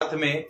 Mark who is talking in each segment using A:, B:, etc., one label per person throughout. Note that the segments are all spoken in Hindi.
A: साथ में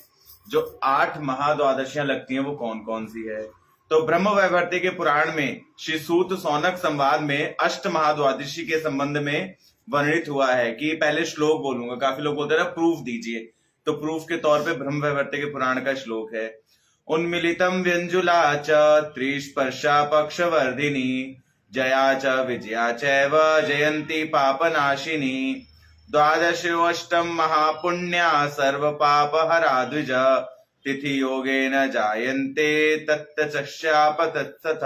A: जो 8 महाद्वादशियां लगती हैं वो कौन कौन सी है। तो ब्रह्म वैवर्त के पुराण में श्री सूत सौनक संवाद में अष्ट महाद्वादशी के संबंध में वर्णित हुआ है कि पहले श्लोक बोलूंगा, काफी लोग बोलते हैं ना प्रूफ दीजिए, तो प्रूफ के तौर पे ब्रह्म वैवर्त के पुराण का श्लोक है। उन्मिलितम व्यंजुला च त्रिस्पर्शा पक्षवर्धिनी जया च विजया चैव जयंती पापनाशिनी द्वादशोऽष्टम महापुण्या सर्व पाप हरा द्विज तिथि योगेन जायन्ते तत्तश्चापतत्सथ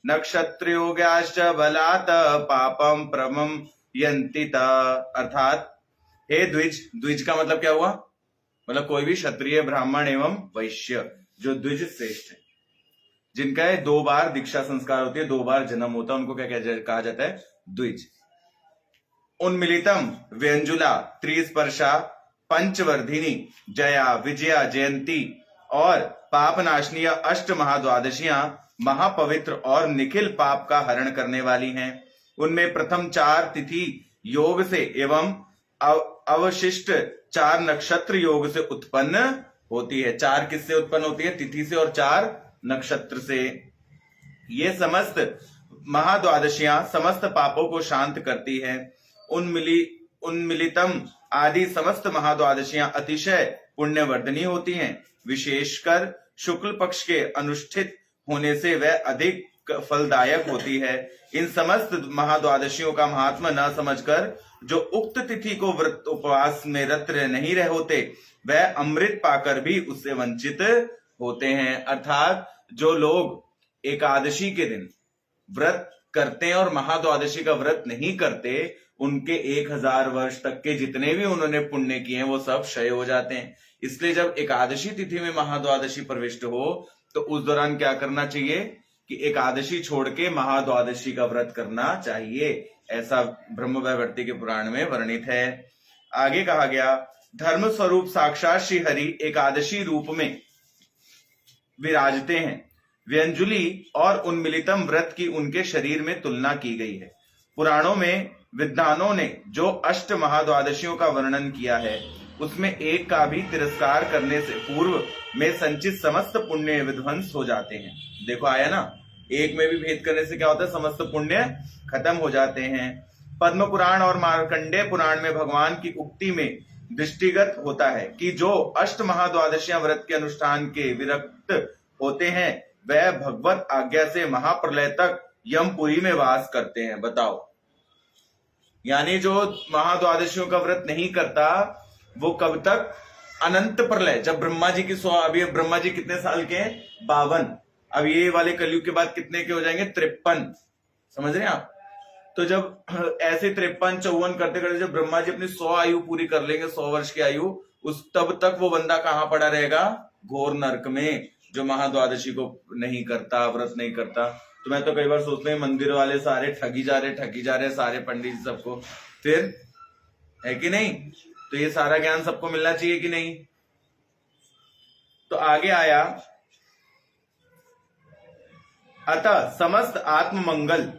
A: नक्षत्रयोगाश्च बलात् पापम प्रमम यन्ति त। अर्थात हे द्विज, द्विज का मतलब क्या हुआ, मतलब कोई भी क्षत्रिय ब्राह्मण एवं वैश्य जो द्विज श्रेष्ठ है, जिनका 2 बार दीक्षा संस्कार होती है, 2 बार जन्म होता है, उनको क्या कहा जाता है, द्विज। उन्मिलितम व्यंजुला त्रिस्पर्शा पंचवर्धिनी जया विजया जयंती और पापनाशनी अष्ट महाद्वादशियां महापवित्र और निखिल पाप का हरण करने वाली हैं। उनमें प्रथम 4 तिथि योग से एवं अवशिष्ट 4 नक्षत्र योग से उत्पन्न होती है। 4 किससे उत्पन्न होती है, तिथि से, और 4 नक्षत्र से। ये समस्त महाद्वादशियां समस्त पापों को शांत करती है। उन्मिलितम आदि समस्त महाद्वादशियां अतिशय पुण्यवर्धनी होती हैं। विशेषकर शुक्ल पक्ष के अनुष्ठित होने से वह अधिक फलदायक होती है। इन समस्त महाद्वादशियों का महात्मा न समझकर जो उक्त तिथि को व्रत उपवास में रत नहीं रहे होते, वह अमृत पाकर भी उससे वंचित होते हैं। अर्थात जो लोग एकादशी के दिन व्रत करते हैं और महाद्वादशी का व्रत नहीं करते, उनके 1000 वर्ष तक के जितने भी उन्होंने पुण्य किए हैं वो सब क्षय हो जाते हैं। इसलिए जब एकादशी तिथि में महाद्वादशी प्रविष्ट हो तो उस दौरान क्या करना चाहिए कि एकादशी छोड़ के महाद्वादशी का व्रत करना चाहिए, ऐसा ब्रह्म वैवर्त के पुराण में वर्णित है। आगे कहा गया, धर्म स्वरूप साक्षात श्री हरि एकादशी रूप में विराजते हैं। व्यंजुली और उन्मिलितम व्रत की उनके शरीर में तुलना की गई है। पुराणों में विद्वानों ने जो अष्ट महाद्वादशियों का वर्णन किया है उसमें एक का भी तिरस्कार करने से पूर्व में संचित समस्त पुण्य विध्वंस हो जाते हैं। देखो आया ना, एक में भी भेद करने से क्या होता है, समस्त पुण्य खत्म हो जाते हैं। पद्म पुराण और मार्कंडेय पुराण में भगवान की उक्ति में दृष्टिगत होता है कि जो अष्ट महाद्वादशियां व्रत के अनुष्ठान के विरक्त होते हैं वह भगवत आज्ञा से महाप्रलय तक यमपुरी में वास करते हैं। बताओ, यानी जो महाद्वादशियों का व्रत नहीं करता वो कब तक, अनंत प्रलय, जब ब्रह्मा जी की 100, अभी ब्रह्मा जी कितने साल के हैं, 52, अब ये वाले कलयुग के बाद कितने के हो जाएंगे, 53, समझ रहे हैं आप। तो जब ऐसे 53 54 करते करते जब ब्रह्मा जी अपनी 100 आयु पूरी कर लेंगे, 100 वर्ष की आयु, उस तब तक वो बंदा कहां पड़ा रहेगा, घोर नरक में, जो महाद्वादशी को नहीं करता, व्रत नहीं करता। तो मैं तो कई बार सोचते हैं मंदिर वाले सारे ठगी जा रहे सारे पंडित सबको, फिर है कि नहीं, तो ये सारा ज्ञान सबको मिलना चाहिए कि नहीं। तो आगे आया, अतः समस्त आत्म मंगल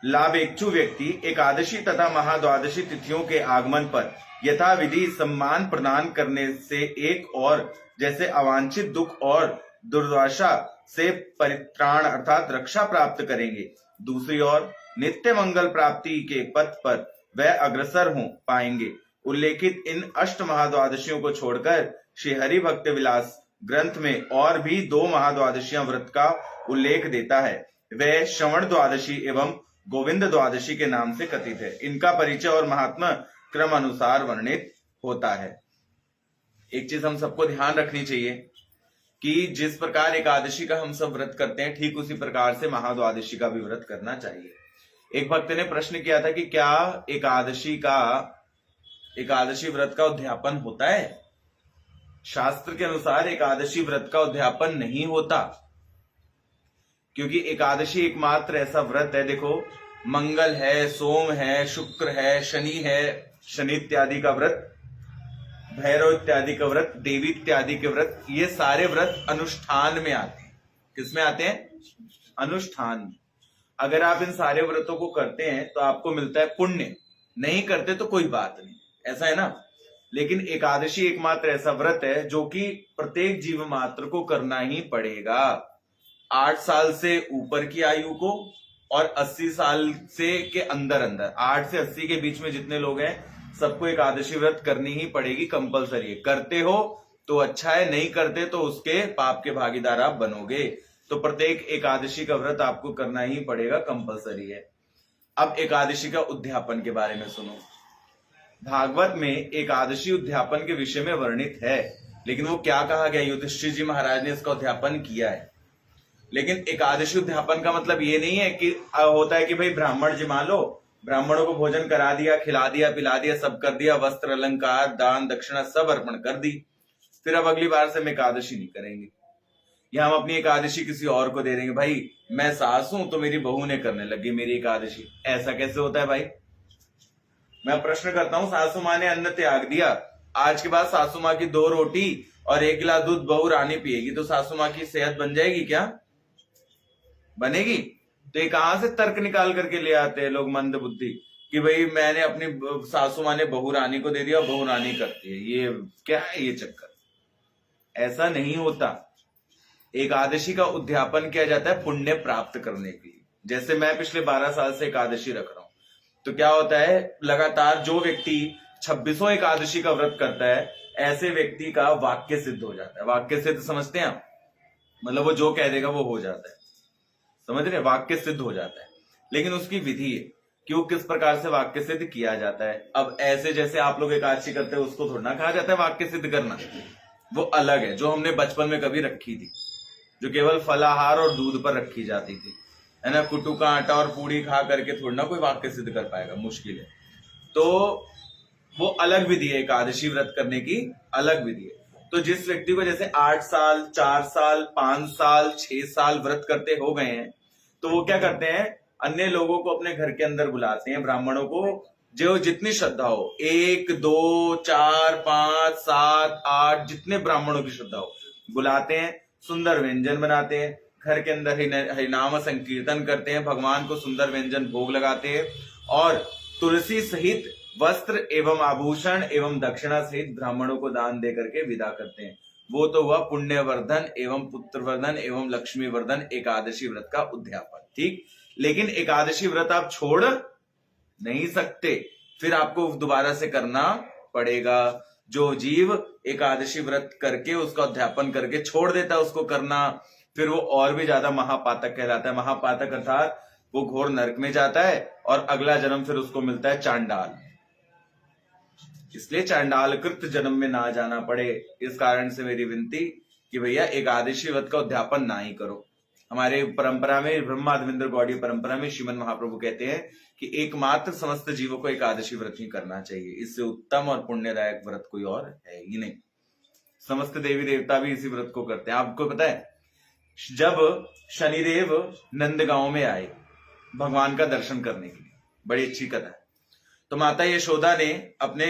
A: लाभेच्छु व्यक्ति एकादशी तथा महाद्वादशी तिथियों के आगमन पर यथाविधि सम्मान प्रदान करने से एक और जैसे अवांछित दुख और दुर्दशा से परित्राण अर्थात रक्षा प्राप्त करेंगे, दूसरी ओर नित्य मंगल प्राप्ति के पथ पर वह अग्रसर हो पाएंगे। उल्लेखित इन अष्ट महाद्वादशियों को छोड़कर श्री हरि भक्त विलास ग्रंथ में और भी 2 महाद्वादशियां व्रत का उल्लेख देता है। वह श्रवण द्वादशी एवं गोविंद द्वादशी के नाम से कथित है। इनका परिचय और महात्मा क्रम अनुसार वर्णित होता है। एक चीज हम सबको ध्यान रखनी चाहिए कि जिस प्रकार एकादशी का हम सब व्रत करते हैं, ठीक उसी प्रकार से महाद्वादशी का भी व्रत करना चाहिए। एक भक्त ने प्रश्न किया था कि क्या एकादशी व्रत का उद्यापन होता है। शास्त्र के अनुसार एकादशी व्रत का उद्यापन नहीं होता, क्योंकि एकादशी एकमात्र ऐसा व्रत है, देखो मंगल है, सोम है, शुक्र है, शनि इत्यादि का व्रत, भैरव इत्यादि का व्रत, देवी इत्यादि के व्रत, ये सारे व्रत अनुष्ठान में आते हैं। किसमें आते हैं, अनुष्ठान। अगर आप इन सारे व्रतों को करते हैं तो आपको मिलता है पुण्य, नहीं करते तो कोई बात नहीं, ऐसा है ना। लेकिन एकादशी एकमात्र ऐसा व्रत है जो कि प्रत्येक जीव मात्र को करना ही पड़ेगा। 8 साल से ऊपर की आयु को और 80 साल से के अंदर अंदर 8 से 80 के बीच में जितने लोग हैं सबको एकादशी व्रत करनी ही पड़ेगी, कंपलसरी है। करते हो तो अच्छा है, नहीं करते तो उसके पाप के भागीदार आप बनोगे। तो प्रत्येक एकादशी का व्रत आपको करना ही पड़ेगा, कंपलसरी है। अब एकादशी का उद्यापन के बारे में सुनो। भागवत में एकादशी उद्यापन के विषय में वर्णित है, लेकिन वो क्या कहा गया, युधिष्ठिर जी महाराज ने इसका उद्यापन किया है। लेकिन एकादशी उद्यापन का मतलब ये नहीं है कि होता है कि भाई ब्राह्मण जिमा लो, ब्राह्मणों को भोजन करा दिया, खिला दिया, पिला दिया, सब कर दिया, वस्त्र अलंकार दान दक्षिणा सब अर्पण कर दी, फिर अब अगली बार से हम एकादशी नहीं करेंगे या हम अपनी एकादशी किसी और को दे देंगे। भाई मैं सास हूं तो मेरी बहू ने करने लगी मेरी एकादशी, ऐसा कैसे होता है भाई? मैं प्रश्न करता हूं, सासू माँ ने अन्न त्याग दिया, आज के बाद सासू माँ की 2 रोटी और 1 गिलास दूध बहू रानी पिएगी तो सासू माँ की सेहत बन जाएगी क्या? बनेगी? तो ये कहां से तर्क निकाल करके ले आते हैं लोग मंद बुद्धि कि भाई मैंने अपनी सासू माँ ने बहू रानी को दे दिया, बहू रानी करती है, ये क्या है ये चक्कर? ऐसा नहीं होता। एकादशी का उद्यापन किया जाता है पुण्य प्राप्त करने के लिए। जैसे मैं पिछले 12 साल से एकादशी रख रहा हूं, तो क्या होता है, लगातार जो व्यक्ति 26वां एकादशी का व्रत करता है, ऐसे व्यक्ति का वाक्य सिद्ध हो जाता है। वाक्य सिद्ध समझते हैं आप? मतलब वो जो कह देगा वो हो जाता है, समझ रहे? वाक्य सिद्ध हो जाता है, लेकिन उसकी विधि है कि वो किस प्रकार से वाक्य सिद्ध किया जाता है। अब ऐसे जैसे आप लोग एकादशी करते हैं उसको थोड़ा ना कहा जाता है वाक्य सिद्ध करना, वो अलग है, जो हमने बचपन में कभी रखी थी, जो केवल फलाहार और दूध पर रखी जाती थी, है ना। कुट्टू का आटा और पूड़ी खा करके थोड़ा ना कोई वाक्य सिद्ध कर पाएगा, मुश्किल है। तो वो अलग विधि है, एकादशी व्रत करने की अलग विधि है। तो जिस व्यक्ति को जैसे 8 साल 4 साल 5 साल 6 साल व्रत करते हो गए हैं, तो वो क्या करते हैं, अन्य लोगों को अपने घर के अंदर बुलाते हैं, ब्राह्मणों को, जो जितनी श्रद्धा हो, 1 2 4 5 7 8 जितने ब्राह्मणों की श्रद्धा हो बुलाते हैं, सुंदर व्यंजन बनाते हैं, घर के अंदर हरिनाम संकीर्तन करते हैं, भगवान को सुंदर व्यंजन भोग लगाते हैं और तुलसी सहित वस्त्र एवं आभूषण एवं दक्षिणा सहित ब्राह्मणों को दान दे करके विदा करते हैं। वो तो हुआ पुण्यवर्धन एवं पुत्रवर्धन एवं लक्ष्मी वर्धन एकादशी व्रत का उद्यापन, ठीक। लेकिन एकादशी व्रत आप छोड़ नहीं सकते, फिर आपको दोबारा से करना पड़ेगा। जो जीव एकादशी व्रत करके उसका उद्यापन करके छोड़ देता है उसको करना, फिर वो और भी ज्यादा महापातक कहलाता है। महापातक अर्थात वो घोर नरक में जाता है और अगला जन्म फिर उसको मिलता है चांडाल। इसलिए चांडालकृत जन्म में ना जाना पड़े, इस कारण से मेरी विनती कि भैया एकादशी व्रत का उद्यापन ना ही करो। हमारे परंपरा में, ब्रह्माद्विंद्र गौड़ीय परंपरा में श्रीमन महाप्रभु कहते हैं कि एकमात्र समस्त जीवों को एकादशी व्रत ही करना चाहिए, इससे उत्तम और पुण्यदायक व्रत कोई और है ही नहीं। समस्त देवी देवता भी इसी व्रत को करते हैं। आपको पता है, जब शनिदेव नंदगांव में आए भगवान का दर्शन करने के लिए, बड़ी अच्छी कथा है, तो माता यशोदा ने अपने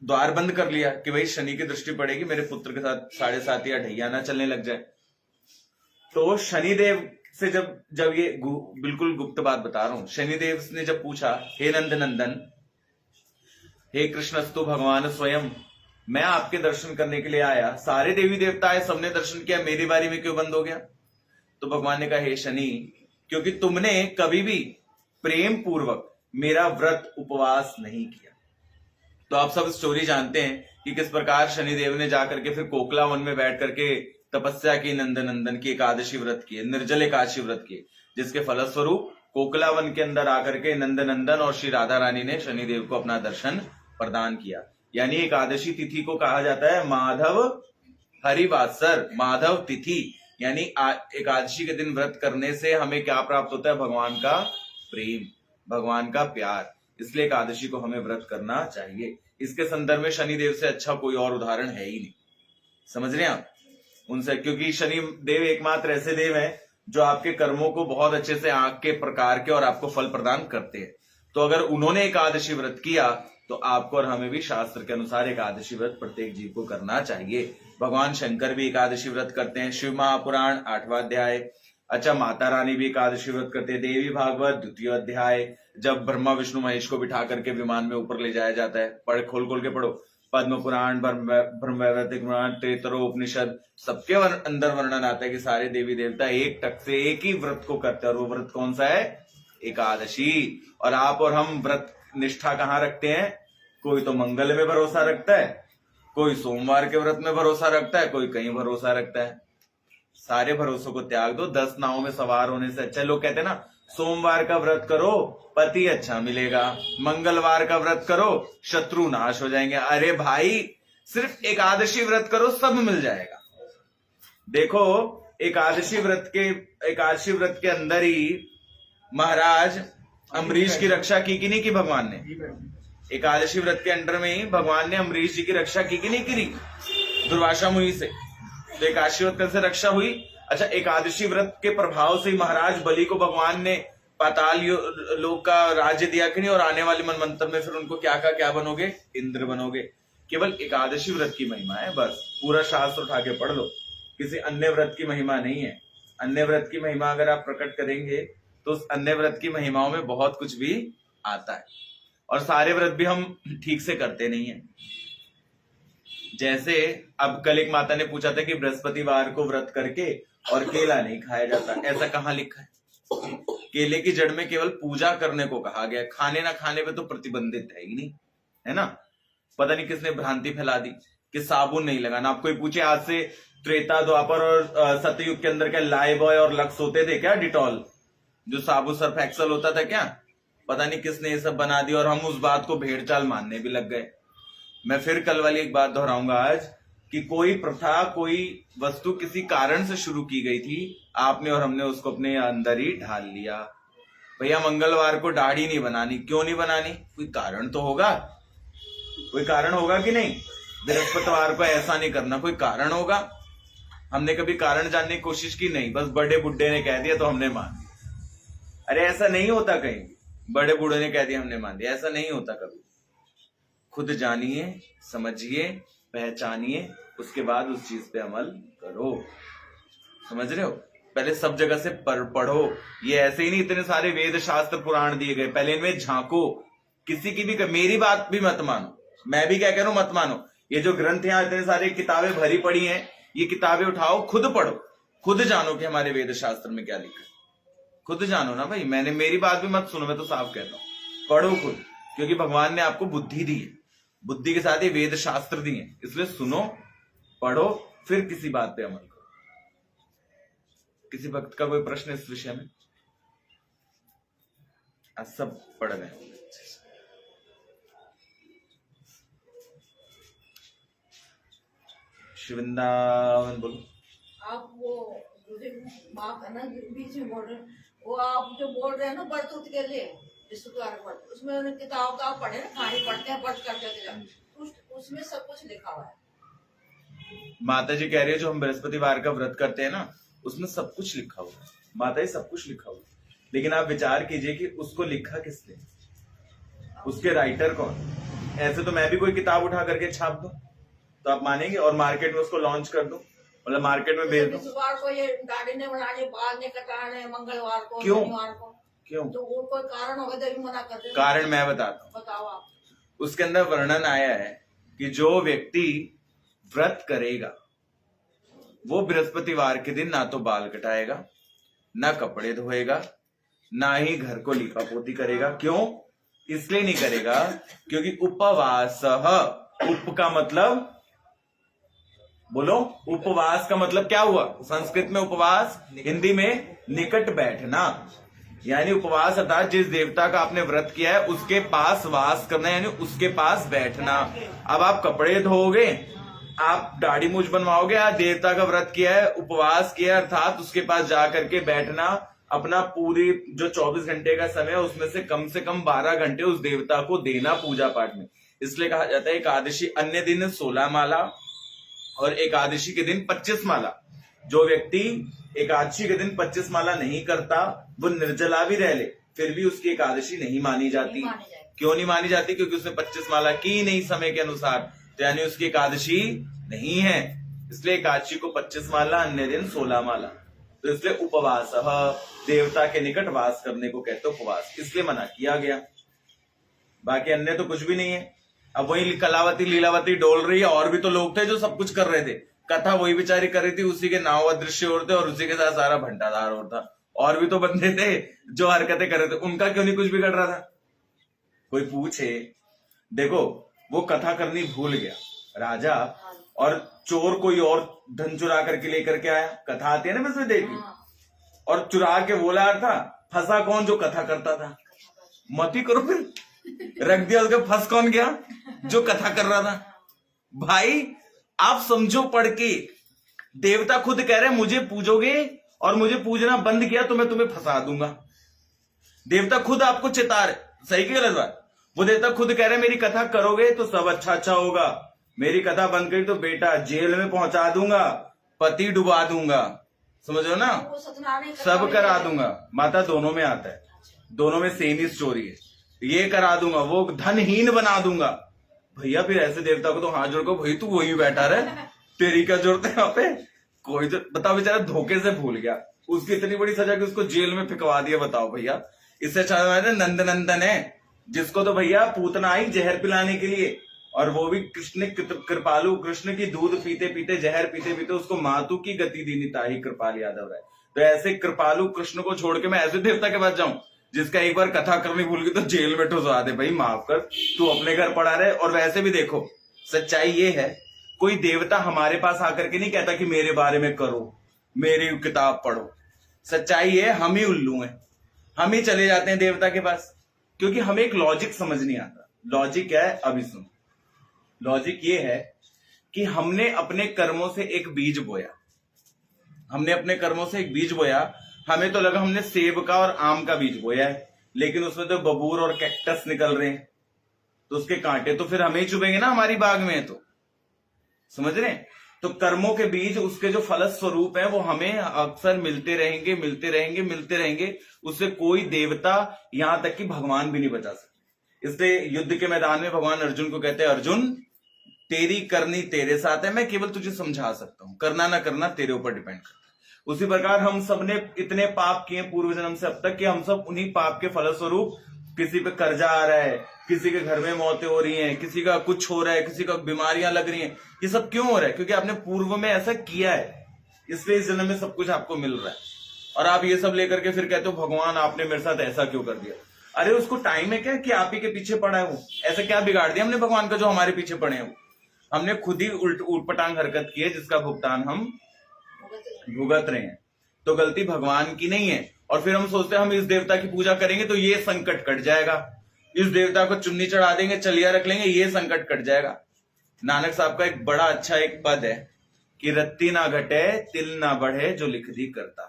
A: द्वार बंद कर लिया कि भाई शनि की दृष्टि पड़ेगी, मेरे पुत्र के साथ 7.5 या ढैया ना चलने लग जाए। तो शनिदेव से जब ये बिल्कुल गुप्त बात बता रहा हूं, शनिदेव ने जब पूछा, हे नंद नंदन, हे कृष्णस्तु भगवान स्वयं, मैं आपके दर्शन करने के लिए आया, सारे देवी देवता आए, सबने दर्शन किया, मेरी बारी में क्यों बंद हो गया? तो भगवान ने कहा, हे शनि, क्योंकि तुमने कभी भी प्रेम पूर्वक मेरा व्रत उपवास नहीं किया। तो आप सब स्टोरी जानते हैं कि किस प्रकार शनिदेव ने जाकर के फिर कोकला वन में बैठ करके तपस्या की, नंदन की एकादशी व्रत किए, निर्जल एकादशी व्रत किए, जिसके फलस्वरूप कोकला वन के अंदर आकर के नंदन और श्री राधा रानी ने शनिदेव को अपना दर्शन प्रदान किया। यानी एकादशी तिथि को कहा जाता है माधव हरिवासर, माधव तिथि। यानी एकादशी के दिन व्रत करने से हमें क्या प्राप्त होता है? भगवान का प्रेम, भगवान का प्यार। इसलिए एकादशी को हमें व्रत करना चाहिए। इसके संदर्भ में शनिदेव से अच्छा कोई और उदाहरण है ही नहीं, समझ रहे हैं आप उनसे, क्योंकि शनि देव एकमात्र ऐसे देव हैं जो आपके कर्मों को बहुत अच्छे से आंख के प्रकार के और आपको फल प्रदान करते हैं। तो अगर उन्होंने एकादशी व्रत किया तो आपको और हमें भी शास्त्र के अनुसार एकादशी व्रत प्रत्येक जीव को करना चाहिए। भगवान शंकर भी एकादशी व्रत करते हैं, शिव महापुराण 8वां अध्याय। अच्छा, माता रानी भी एकादशी व्रत करते हैं, देवी भागवत 2य अध्याय, जब ब्रह्मा विष्णु महेश को बिठा करके विमान में ऊपर ले जाया जाता है, खोल के पढ़ो। पद्म पुराण, ब्रह्मवैवर्त पुराण, त्रेतरोपनिषद, सबके अंदर वर्णन आता है कि सारे देवी देवता एक टक से एक ही व्रत को करते हैं, और वो व्रत कौन सा है? एकादशी। और आप और हम व्रत निष्ठा कहाँ रखते हैं? कोई तो मंगल में भरोसा रखता है, कोई सोमवार के व्रत में भरोसा रखता है, कोई कहीं भरोसा रखता है। सारे भरोसों को त्याग दो। 10 नावों में सवार होने से अच्छा, लोग कहते हैं ना, सोमवार का व्रत करो पति अच्छा मिलेगा, मंगलवार का व्रत करो शत्रु नाश हो जाएंगे। अरे भाई, सिर्फ एकादशी व्रत करो सब मिल जाएगा। देखो, एकादशी व्रत के अंदर ही महाराज अम्बरीश की रक्षा की कि नहीं की भगवान ने? एकादशी व्रत के अंडर में ही भगवान ने अम्बरीश जी की रक्षा की कि नहीं करी दुर्वासा मुनि से? तो एकादशी व्रत से रक्षा हुई। अच्छा, एकादशी व्रत के प्रभाव से महाराज बलि को भगवान ने पाताल लोक का राज्य दिया कि नहीं? और आने वाले मनवंतर में फिर उनको क्या बनोगे? इंद्र बनोगे। केवल एकादशी व्रत की महिमा है, बस। पूरा शास्त्र उठा के पढ़ लो, किसी अन्य व्रत की महिमा नहीं है। अन्य व्रत की महिमा अगर आप प्रकट करेंगे तो उस अन्य व्रत की महिमाओं में बहुत कुछ भी आता है, और सारे व्रत भी हम ठीक से करते नहीं है। जैसे अब कल एक माता ने पूछा था कि बृहस्पतिवार को व्रत करके और केला नहीं खाया जाता, ऐसा कहाँ लिखा है? केले की जड़ में केवल पूजा करने को कहा गया, खाने ना खाने पे तो प्रतिबंधित है ही नहीं, है ना? पता नहीं किसने भ्रांति फैला दी कि साबुन नहीं लगाना। आप कोई पूछे आज से त्रेता, द्वापर और सतयुग के अंदर क्या लाइबॉय और लक्स होते थे क्या? डिटॉल जो साबुन सर्फ एक्सल होता था क्या? पता नहीं किसने ये सब बना दिया, और हम उस बात को भेड़ चाल मानने भी लग गए। मैं फिर कल वाली एक बात दोहराऊंगा आज, कि कोई प्रथा, कोई वस्तु किसी कारण से शुरू की गई थी, आपने और हमने उसको अपने अंदर ही ढाल लिया। भैया, मंगलवार को दाढ़ी नहीं बनानी, क्यों नहीं बनानी? कोई कारण तो होगा, कोई कारण होगा कि नहीं? बृहस्पतिवार को ऐसा नहीं करना, कोई कारण होगा। हमने कभी कारण जानने की कोशिश की? नहीं, बस बड़े बुड्ढे ने कह दिया तो हमने मान लिया। अरे ऐसा नहीं होता, कहीं बड़े बूढ़े ने कह दिया हमने मान लिया, ऐसा नहीं होता कभी। खुद जानिए, समझिए, पहचानिए, उसके बाद उस चीज पे अमल करो। समझ रहे हो? पहले सब जगह से पढ़ो। ये ऐसे ही नहीं इतने सारे वेद शास्त्र पुराण दिए गए, पहले इनमें झांको। किसी की भी मेरी बात भी मत मानो, मैं भी क्या कह रहा हूं मत मानो। ये जो ग्रंथ यहाँ इतने सारे किताबें भरी पड़ी हैं, ये किताबें उठाओ, खुद पढ़ो, खुद जानो कि हमारे वेद शास्त्र में क्या लिखा है। खुद जानो ना भाई, मेरी बात भी मत सुनो, मैं तो साफ कहता हूं, पढ़ो खुद, क्योंकि भगवान ने आपको बुद्धि दी है, बुद्धि के साथ ही वेद शास्त्र दिए, इसलिए सुनो, पढ़ो, फिर किसी बात पे अमल करो। किसी भक्त का कोई प्रश्न इस विषय में? आज सब पढ़ रहे हैं। शिवृंदावन बोलो।
B: आप वो माफ है ना, बीच में बोल रहे हैं, वो आप जो बोल रहे हैं ना बरतूत के लिए उसमें उन्हें किताब का पढ़े ना, कहानी पढ़ते हैं, पढ़ करते उसमें सब कुछ लिखा हुआ है।
A: माता जी कह रही है जो हम बृहस्पतिवार का व्रत करते हैं ना, उसमें सब कुछ लिखा हुआ है। माता जी सब कुछ लिखा हुआ है, लेकिन आप विचार कीजिए कि उसको लिखा किसने, उसके राइटर कौन? ऐसे तो मैं भी कोई किताब उठा करके छाप दूं तो आप मानेंगे, और मार्केट में उसको लॉन्च कर दूं, मतलब मार्केट में भेज दूं।
B: बुधवार को ये दाढ़ी ने बनाने, बाल ने कटाने, मंगलवार को,
A: क्यों?
B: शनिवार को, क्यों? तो वो कोई कारण होगा तभी मना करते हैं।
A: कारण मैं बताता हूँ,
B: बताओ आप।
A: उसके अंदर वर्णन आया है कि जो व्यक्ति व्रत करेगा वो बृहस्पतिवार के दिन ना तो बाल कटाएगा, ना कपड़े धोएगा, ना ही घर को लीपा पोती करेगा। क्यों? इसलिए नहीं करेगा क्योंकि उपवास, उप का मतलब बोलो, उपवास का मतलब क्या हुआ? संस्कृत में उपवास, हिंदी में निकट बैठना, यानी उपवास अर्थात जिस देवता का आपने व्रत किया है उसके पास वास करना, यानी उसके पास बैठना। अब आप कपड़े धोओगे, आप दाढ़ी मूछ बनवाओगे, आज देवता का व्रत किया है, उपवास किया है, अर्थात उसके पास जाकर के बैठना, अपना पूरी जो 24 घंटे का समय है उसमें से कम 12 घंटे उस देवता को देना पूजा पाठ में। इसलिए कहा जाता है एकादशी अन्य दिन 16 माला और एकादशी के दिन 25 माला। जो व्यक्ति एकादशी के दिन 25 माला नहीं करता वो निर्जला भी रह ले फिर भी उसकी एकादशी नहीं मानी जाती। क्यों नहीं मानी जाती? क्योंकि उसने 25 माला की नहीं समय के अनुसार, तो यानी उसकी एकादशी नहीं है। इसलिए एकादशी को 25 माला, अन्य दिन 16 माला। तो इसलिए उपवास, देवता के निकट वास करने को कहते उपवास, इसलिए मना किया गया। बाकी अन्य तो कुछ भी नहीं है। अब वही कलावती लीलावती डोल रही है, और भी तो लोग थे जो सब कुछ कर रहे थे। कथा वही बेचारी कर रही थी, उसी के नाव अदृश्य और थे, और उसी के साथ सारा भंडाधार और था। और भी तो बंदे थे जो हरकतें कर रहे थे, उनका क्यों नहीं कुछ बिगड़ रहा था? कोई पूछे? देखो, वो कथा करनी भूल गया राजा, और चोर कोई और धन चुरा करके लेकर के आया। कथा आती है ना, मैं देखी, और चुरा के बोला था, फंसा कौन? जो कथा करता था। मत ही करो फिर, रख दिया उसके, फंस कौन गया? जो कथा कर रहा था। भाई आप समझो पढ़ के, देवता खुद कह रहे मुझे पूजोगे और मुझे पूजना बंद किया तो मैं तुम्हें फंसा दूंगा। देवता खुद आपको चेता रहे, सही की गलत बात? वो देवता खुद कह रहे मेरी कथा करोगे तो सब अच्छा अच्छा होगा, मेरी कथा बंद करी तो बेटा जेल में पहुंचा दूंगा, पति डुबा दूंगा, समझ लो ना, सब करा दूंगा। माता दोनों में आता है, दोनों में सेम ही स्टोरी है। ये करा दूंगा, वो धनहीन बना दूंगा। भैया फिर ऐसे देवता को तो हाथ जोड़ को, भाई तू वही बैठा रहे, तेरी क्या जरूरत है यहाँ पे? कोई तो बताओ, बेचारा धोखे से भूल गया, उसकी इतनी बड़ी सजा कि उसको जेल में फिकवा दिया। बताओ भैया, इससे अच्छा नंद नंदन है, जिसको तो भैया पूतना आई जहर पिलाने के लिए, और वो भी कृष्ण कृपालु, कृष्ण की दूध पीते पीते, जहर पीते पीते उसको मातु की गति दीनी ताही कृपाल यादव राय। तो ऐसे कृपालु कृष्ण को छोड़ के मैं ऐसे देवता के पास जाऊं जिसका एक बार कथा करनी भूल गई तो जेल में ठुसवा दे? भाई माफ कर, तू अपने घर पड़ा रहे। और वैसे भी देखो, सच्चाई ये है, कोई देवता हमारे पास आकर के नहीं कहता कि मेरे बारे में करो, मेरी किताब पढ़ो। सच्चाई है, हम ही उल्लू हैं, हम ही चले जाते हैं देवता के पास, क्योंकि हमें एक लॉजिक समझ नहीं आता। लॉजिक क्या है? अभी सुनो। लॉजिक ये है कि हमने अपने कर्मों से एक बीज बोया, हमने अपने कर्मों से एक बीज बोया, हमें तो लगा हमने सेब का और आम का बीज बोया है, लेकिन उसमें तो बबूर और कैक्टस निकल रहे हैं, तो उसके कांटे तो फिर हमें ही चुभेंगे ना, हमारी बाग में है तो। समझ रहे हैं? तो कर्मों के बीज, उसके जो फल स्वरूप है, वो हमें अक्सर मिलते रहेंगे, मिलते रहेंगे, मिलते रहेंगे। उससे कोई देवता, यहां तक कि भगवान भी नहीं बचा सकते। इसलिए युद्ध के मैदान में भगवान अर्जुन को कहते हैं, अर्जुन तेरी करनी तेरे साथ है, मैं केवल तुझे समझा सकता हूं, करना ना करना तेरे ऊपर डिपेंड करता है। उसी प्रकार हम सब ने इतने पाप किए पूर्व जन्म से अब तक कि हम सब उन्हीं पाप के फलस्वरूप, किसी पे कर्जा आ रहा है, किसी के घर में मौतें हो रही हैं, किसी का कुछ हो रहा है, किसी का बीमारियां लग रही हैं। ये सब क्यों हो रहा है? क्योंकि आपने पूर्व में ऐसा किया है, इसलिए इस जन्म में सब कुछ आपको मिल रहा है। और आप ये सब लेकर के फिर कहते हो भगवान आपने मेरे साथ ऐसा क्यों कर दिया? अरे उसको टाइम है क्या कि आप ही के पीछे पड़ा है? वो ऐसा क्या बिगाड़ दिया हमने भगवान का जो हमारे पीछे पड़े हैं? हमने खुद ही उल्टपटांग हरकत की है, जिसका भुगतान हम भुगत रहे हैं। तो गलती भगवान की नहीं है। और फिर हम सोचते हैं हम इस देवता की पूजा करेंगे तो ये संकट कट जाएगा, इस देवता को चुन्नी चढ़ा देंगे, चलिया रख लेंगे, ये संकट कट जाएगा। नानक साहब का एक बड़ा अच्छा एक पद है कि रत्ती ना घटे तिल ना बढ़े जो लिख दी करता,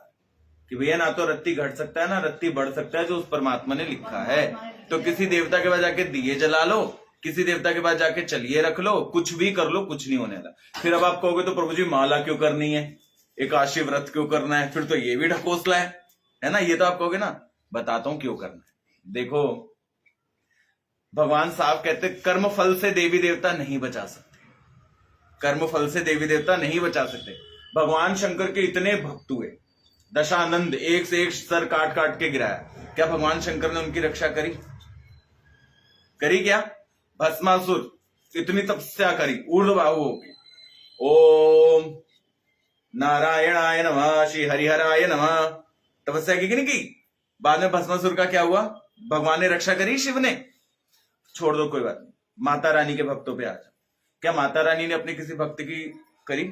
A: कि भैया ना तो रत्ती घट सकता है ना रत्ती बढ़ सकता है, जो उस परमात्मा ने लिखा है। तो किसी देवता के पास जाके दिए जला लो, किसी देवता के पास जाके चलिए रख लो, कुछ भी कर लो, कुछ नहीं होने वाला। फिर अब आप कहोगे तो प्रभु जी माला क्यों करनी है, एकादशी व्रत क्यों करना है, फिर तो ये भी ढकोसला है ना? ये तो आप कहोगे ना। बताता हूं क्यों करना है। देखो, भगवान साहब कहते कर्म फल से देवी देवता नहीं बचा सकते, कर्म फल से देवी देवता नहीं बचा सकते। भगवान शंकर के इतने भक्त हुए, दशानंद एक से एक सर काट काट के गिराया, क्या भगवान शंकर ने उनकी रक्षा करी? करी क्या? भस्मासुर इतनी तपस्या करी, ऊर्ध्वबाहु होगी, ओम नारायणाय नमः, श्री हरिहराय नमः, तपस्या की कि नहीं की? बाद में भस्मासुर का क्या हुआ? भगवान ने रक्षा करी, शिव ने? छोड़ दो, कोई बात नहीं। माता रानी के भक्तों पे आ जाओ। क्या माता रानी ने अपने किसी भक्त की करी?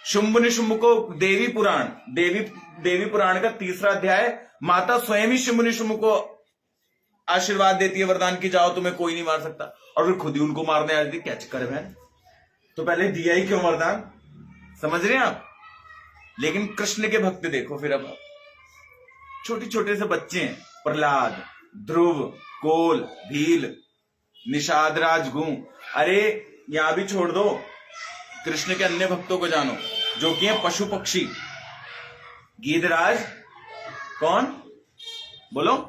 A: शुंभ निशुंभ को देवी पुराण का 3रा अध्याय, माता स्वयं ही शुंभ निशुंभ को आशीर्वाद देती है, वरदान की जाओ तुम्हें कोई नहीं मार सकता, और फिर खुद ही उनको मारने आ जाती। क्या चक्कर है बहन? तो पहले दिया ही क्यों वरदान? समझ रहे हैं आप? लेकिन कृष्ण के भक्त देखो फिर, अब छोटे छोटे से बच्चे हैं, प्रहलाद, ध्रुव, कोल, भील, निषाद, राजगु। अरे यहां भी छोड़ दो, कृष्ण के अन्य भक्तों को जानो जो कि है पशु पक्षी। गीधराज कौन? बोलो।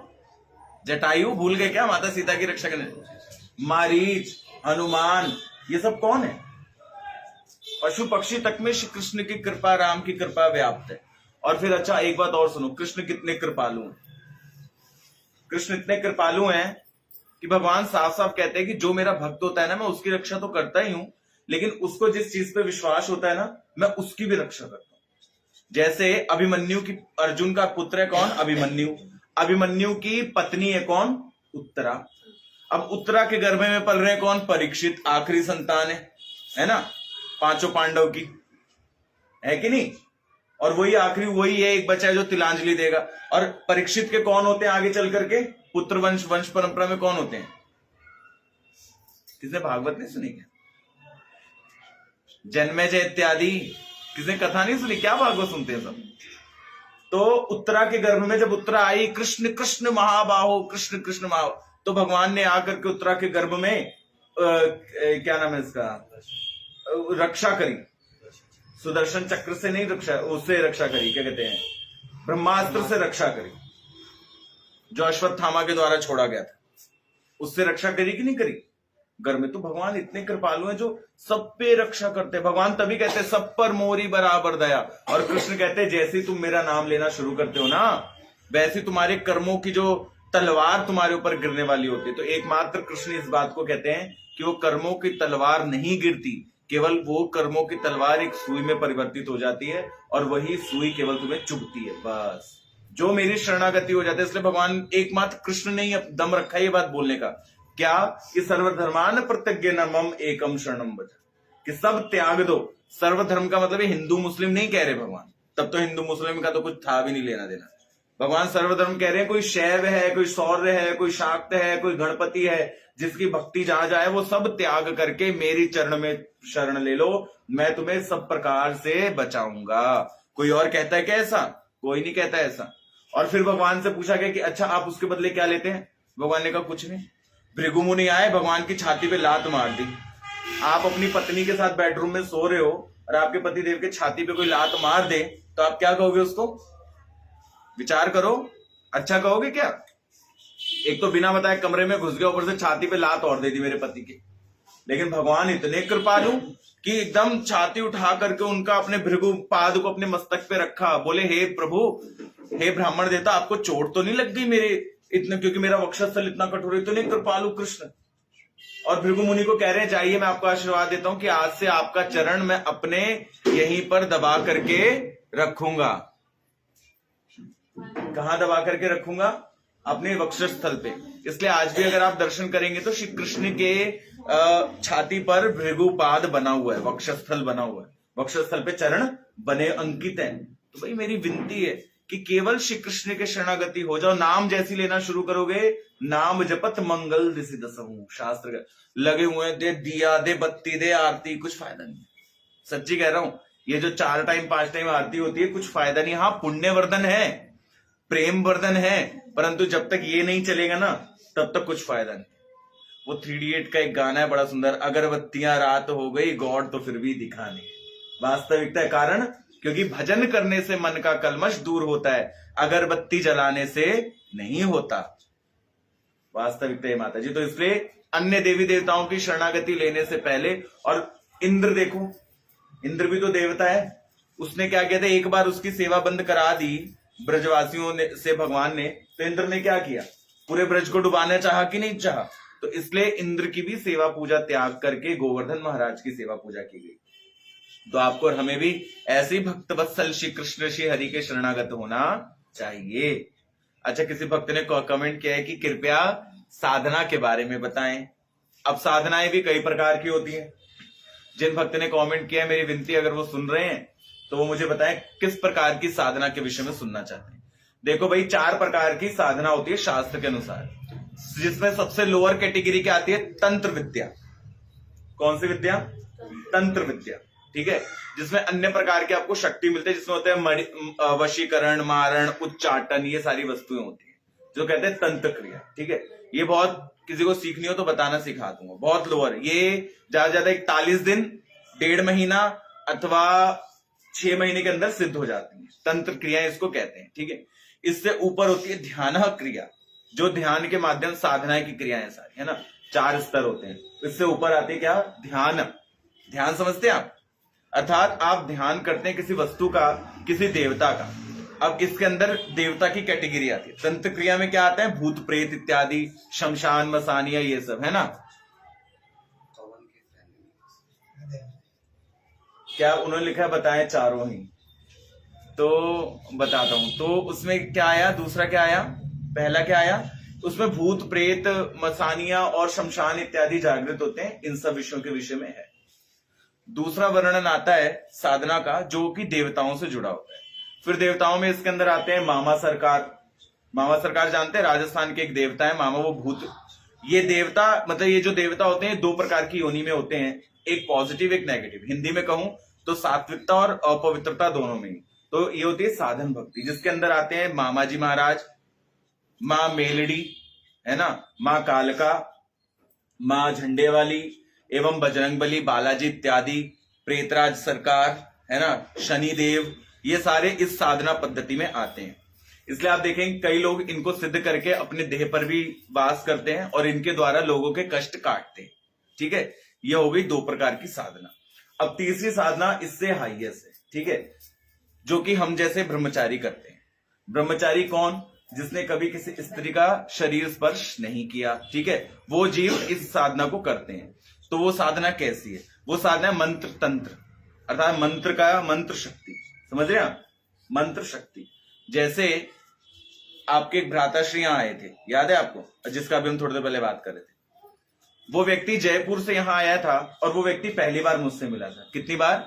A: जटायु भूल गए क्या? माता सीता की रक्षा करने। मारीच, हनुमान, ये सब कौन है? पशु पक्षी तक में श्री कृष्ण की कृपा, राम की कृपा व्याप्त है। और फिर अच्छा एक बात और सुनो, कृष्ण कितने कृपालु हैं। कृष्ण इतने कृपालु हैं कि भगवान साफ साफ कहते हैं कि जो मेरा भक्त होता है ना, मैं उसकी रक्षा तो करता ही हूं, लेकिन उसको जिस चीज पे विश्वास होता है ना, मैं उसकी भी रक्षा करता हूं। जैसे अभिमन्यु की, अर्जुन का पुत्र है कौन? अभिमन्यु। अभिमन्यु की पत्नी है कौन? उत्तरा। अब उत्तरा के गर्भ में पल रहे हैं कौन? परीक्षित, आखिरी संतान है ना, पांचों पांडव की, है कि नहीं? और वही आखिरी, वही है एक बचा है जो तिलांजलि देगा। और परीक्षित के कौन होते हैं आगे चल करके? पुत्र वंश, वंश परंपरा में कौन होते हैं? किसने भागवत नहीं सुनी क्या? जन्मेजय इत्यादि, किसने कथा नहीं सुनी क्या? भागवत सुनते हैं सब। तो उत्तरा के गर्भ में जब उत्तरा आई, कृष्ण कृष्ण महाबाहो, कृष्ण कृष्ण महाबाहो, तो भगवान ने आकर के उत्तरा के गर्भ में क्या नाम है इसका, रक्षा करी। सुदर्शन चक्र से नहीं, रक्षा, उससे रक्षा करी, क्या कहते हैं, ब्रह्मास्त्र से रक्षा करी, जो अश्वत्थामा के द्वारा छोड़ा गया था, उससे रक्षा करी कि नहीं करी? घर में तो भगवान इतने कृपालु हैं जो सब पे रक्षा करते हैं। भगवान तभी कहते हैं सब पर मोरी बराबर दया। और कृष्ण कहते हैं जैसे ही तुम मेरा नाम लेना शुरू करते हो ना, वैसे तुम्हारे कर्मों की जो तलवार तुम्हारे ऊपर गिरने वाली होती है। तो एकमात्र कृष्ण इस बात को कहते हैं कि वो कर्मों की तलवार नहीं गिरती, केवल वो कर्मों की तलवार एक सुई में परिवर्तित हो जाती है, और वही सुई केवल तुम्हें चुभती है, बस। जो मेरी शरणागति हो जाती है। इसलिए भगवान एकमात्र कृष्ण ने ही दम रखा है ये बात बोलने का, क्या कि सर्वधर्मान प्रत्यज्ञ न मम एकम शरणम भज, कि सब त्याग दो। सर्वधर्म का मतलब हिंदू मुस्लिम नहीं कह रहे भगवान, तब तो हिंदू मुस्लिम का तो कुछ था भी नहीं लेना देना। भगवान सर्वधर्म कह रहे हैं, कोई शैव है, कोई सौर्य है, कोई शाक्त है, कोई गणपति है, जिसकी भक्ति जहां जाए वो सब त्याग करके मेरी चरण में शरण ले लो, मैं तुम्हें सब प्रकार से बचाऊंगा। कोई और कहता है क्या ऐसा? कोई नहीं कहता ऐसा। और फिर भगवान से पूछा गया कि अच्छा आप उसके बदले क्या लेते हैं? भगवान ने कहा कुछ नहीं। भृगु मुनि आए, भगवान की छाती पे लात मार दी। आप अपनी पत्नी के साथ बेडरूम में सो रहे हो और आपके पतिदेव के छाती पे कोई लात मार दे, तो आप क्या कहोगे उसको? विचार करो, अच्छा कहोगे क्या? एक तो बिना बताए कमरे में घुस गया, ऊपर से छाती पे लात और दे दी मेरे पति के। लेकिन भगवान इतने कृपालु कि एकदम छाती उठा करके उनका अपने भृगु पाद को अपने मस्तक पे रखा, बोले हे प्रभु, हे ब्राह्मण देवता, आपको चोट तो नहीं लग गई मेरे इतने, क्योंकि मेरा वक्षस्थल इतना कठोर है। इतने कृपालु कृष्ण। और भृगु मुनि को कह रहे हैं जाइए, मैं आपको आशीर्वाद देता हूं कि आज से आपका चरण मैं अपने यहीं पर दबा करके रखूंगा। कहां दबा करके रखूंगा? अपने वक्षस्थल पे। इसलिए आज भी अगर आप दर्शन करेंगे तो श्री कृष्ण के छाती पर भृगुपाद बना हुआ है, वक्षस्थल बना हुआ है, वक्षस्थल पे चरण बने अंकित हैं। तो भाई मेरी विनती है कि केवल श्री कृष्ण के शरणागति हो जाओ। नाम जैसी लेना शुरू करोगे, नाम जपत मंगल दिसि दसहु, शास्त्र लगे हुए हैं, दे दिया, दे बत्ती, दे आरती, कुछ फायदा नहीं। सच्ची कह रहा हूं, ये जो 4 टाइम 5 टाइम आरती होती है, कुछ फायदा नहीं। हाँ, पुण्यवर्धन है, प्रेम वर्धन है, परंतु जब तक ये नहीं चलेगा ना, तब तक कुछ फायदा नहीं। वो 3 इडियट का एक गाना है बड़ा सुंदर, अगरबत्तियां रात हो गई, गॉड तो फिर भी दिखा नहीं। वास्तविकता कारण, क्योंकि भजन करने से मन का कलमश दूर होता है, अगरबत्ती जलाने से नहीं होता। वास्तविकता है माता जी। तो इसलिए अन्य देवी देवताओं की शरणागति लेने से पहले, और इंद्र देखो, इंद्र भी तो देवता है, उसने क्या किया था, एक बार उसकी सेवा बंद करा दी ब्रजवासियों ने से भगवान ने, तो इंद्र ने क्या किया, पूरे ब्रज को डुबाना चाहा कि नहीं चाहा? तो इसलिए इंद्र की भी सेवा पूजा त्याग करके गोवर्धन महाराज की सेवा पूजा की गई। तो आपको और हमें भी ऐसे भक्त वत्सल श्री कृष्ण श्री हरि के शरणागत होना चाहिए। अच्छा, किसी भक्त ने कमेंट किया है कि कृपया साधना के बारे में बताएं। अब साधनाएं भी कई प्रकार की होती हैं। जिन भक्त ने कमेंट किया है, मेरी विनती अगर वो सुन रहे हैं तो वो मुझे बताएं किस प्रकार की साधना के विषय में सुनना चाहते हैं। देखो भाई, 4 प्रकार की साधना होती है शास्त्र के अनुसार, जिसमें सबसे लोअर कैटेगरी क्या आती है, तंत्र विद्या। कौन सी विद्या? तंत्र विद्या, ठीक है, जिसमें अन्य प्रकार की आपको शक्ति मिलती है, जिसमें होते हैं वशीकरण, मारण, उच्चाटन, ये सारी वस्तुएं होती है, जो कहते हैं तंत्र क्रिया। ठीक है, ये बहुत किसी को सीखनी हो तो बताना सिखा दूंगा। बहुत लोअर, ये ज्यादा 41 दिन, 1.5 महीना अथवा 6 महीने के अंदर सिद्ध हो जाती है। तंत्र क्रिया इसको कहते हैं। ठीक है, इससे ऊपर होती है ध्यान क्रिया, जो ध्यान के माध्यम साधनाएं की क्रियाएं सारी, है ना, 4 स्तर होते हैं। इससे ऊपर आते क्या, ध्यान। ध्यान समझते हैं आप? अर्थात आप ध्यान करते हैं किसी वस्तु का, किसी देवता का। अब इसके अंदर देवता की कैटेगरी आती है। तंत्र क्रिया में क्या आता है? भूत प्रेत इत्यादि, शमशान मसानिया, ये सब है ना। क्या उन्होंने लिखा है बताएं चारों ही, तो बताता हूं। तो उसमें क्या आया, दूसरा क्या आया, पहला क्या आया, उसमें भूत प्रेत मसानिया और शमशान इत्यादि जागृत होते हैं, इन सब विषयों के विषय में है। दूसरा वर्णन आता है साधना का, जो कि देवताओं से जुड़ा होता है। फिर देवताओं में इसके अंदर आते हैं मामा सरकार। मामा सरकार जानते हैं, राजस्थान के एक देवता है मामा, वो भूत, ये देवता मतलब ये जो देवता होते हैं 2 प्रकार की योनि में होते हैं, एक पॉजिटिव एक नेगेटिव। हिंदी में कहूं तो सात्विकता और अपवित्रता दोनों में ही। तो ये होती है साधन भक्ति, जिसके अंदर आते हैं मामा जी महाराज, माँ मेलड़ी है ना, माँ कालका, माँ झंडे वाली एवं बजरंगबली, बालाजी इत्यादि, प्रेतराज सरकार है ना, शनिदेव, ये सारे इस साधना पद्धति में आते हैं। इसलिए आप देखेंगे कई लोग इनको सिद्ध करके अपने देह पर भी वास करते हैं और इनके द्वारा लोगों के कष्ट काटते हैं। ठीक है, ये हो गई 2 प्रकार की साधना। अब तीसरी साधना इससे हाईएस्ट है, ठीक है, जो कि हम जैसे ब्रह्मचारी करते हैं। ब्रह्मचारी कौन? जिसने कभी किसी स्त्री का शरीर स्पर्श नहीं किया, ठीक है, वो जीव इस साधना को करते हैं। तो वो साधना कैसी है? वो साधना है मंत्र तंत्र, अर्थात मंत्र का मंत्र शक्ति, समझ रहे हैं? मंत्र शक्ति। जैसे आपके एक भ्राताश्री यहां आए थे, याद है आपको, जिसका अभी हम थोड़ी देर पहले बात कर रहे थे। वो व्यक्ति जयपुर से यहां आया था और वो व्यक्ति पहली बार मुझसे मिला था। कितनी बार?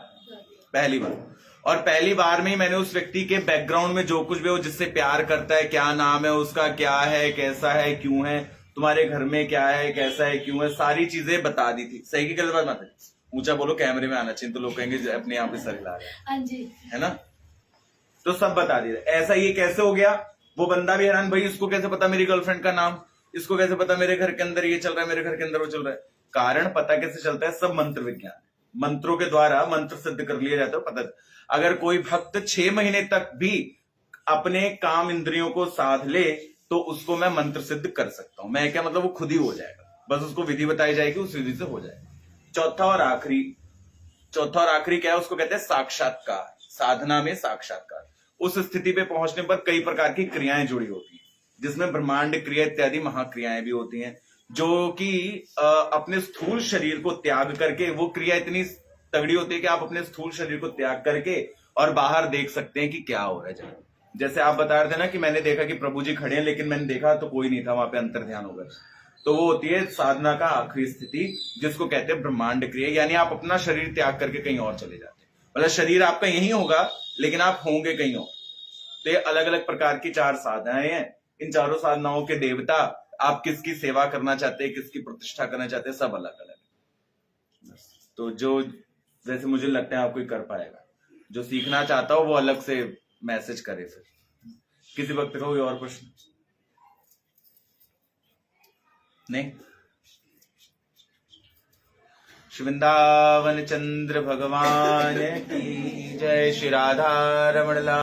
A: पहली बार। और पहली बार में ही मैंने उस व्यक्ति के बैकग्राउंड में जो कुछ भी वो जिससे प्यार करता है, क्या नाम है उसका, क्या है, कैसा है, क्यों है, तुम्हारे घर में क्या है, कैसा है, क्यों है, सारी चीजें बता दी थी। सही की गलत बात मत है, ऊंचा बोलो, कैमरे में आना चाहिए, तो लोग कहेंगे अपने आप ही सर हिला रहे हैं।
C: हाँ जी,
A: है ना, तो सब बता दिया। ऐसा ये कैसे हो गया? वो बंदा भी हैरान, भाई इसको कैसे पता मेरी गर्लफ्रेंड का नाम, इसको कैसे पता मेरे घर के अंदर ये चल रहा है, मेरे घर के अंदर वो चल रहा है। कारण पता कैसे चलता है? सब मंत्र विज्ञान, मंत्रों के द्वारा मंत्र सिद्ध कर लिया जाता है। पता, अगर कोई भक्त 6 महीने तक भी अपने काम इंद्रियों को साध ले तो उसको मैं मंत्र सिद्ध कर सकता हूं। मैं क्या मतलब, वो खुद ही हो जाएगा, बस उसको विधि बताई जाएगी, उस विधि से हो जाएगा। चौथा और आखिरी क्या है? उसको कहते हैं साक्षात्कार। साधना में साक्षात्कार, उस स्थिति पे पहुंचने पर कई प्रकार की क्रियाएं जुड़ी होती हैं, जिसमें ब्रह्मांड क्रिया इत्यादि महाक्रियाएं भी होती हैं, जो कि अपने स्थूल शरीर को त्याग करके, वो क्रिया इतनी तगड़ी होती है कि आप अपने स्थूल शरीर को त्याग करके और बाहर देख सकते हैं कि क्या हो रहा है। जैसे आप बता रहे थे ना कि मैंने देखा कि प्रभु जी खड़े हैं, लेकिन मैंने देखा तो कोई नहीं था, वहां पे अंतर ध्यान हो गया। तो वो होती है साधना का आखिरी स्थिति, जिसको कहते हैं ब्रह्मांड क्रिया। यानी आप अपना शरीर त्याग करके कहीं और चले जाते हैं, मतलब शरीर आपका यही होगा लेकिन आप होंगे कहीं और। तो ये अलग अलग प्रकार की 4 साधनाएं हैं। इन चारों साधनाओं के देवता, आप किसकी सेवा करना चाहते हैं, किसकी प्रतिष्ठा करना चाहते हैं, सब अलग अलग है। तो जो जैसे मुझे लगता है आप कोई कर पाएगा, जो सीखना चाहता हो वो अलग से मैसेज करे। फिर किसी वक्त का कोई और प्रश्न नहीं? श्री वृंदावन चंद्र भगवान की जय। श्री राधा रमण लाल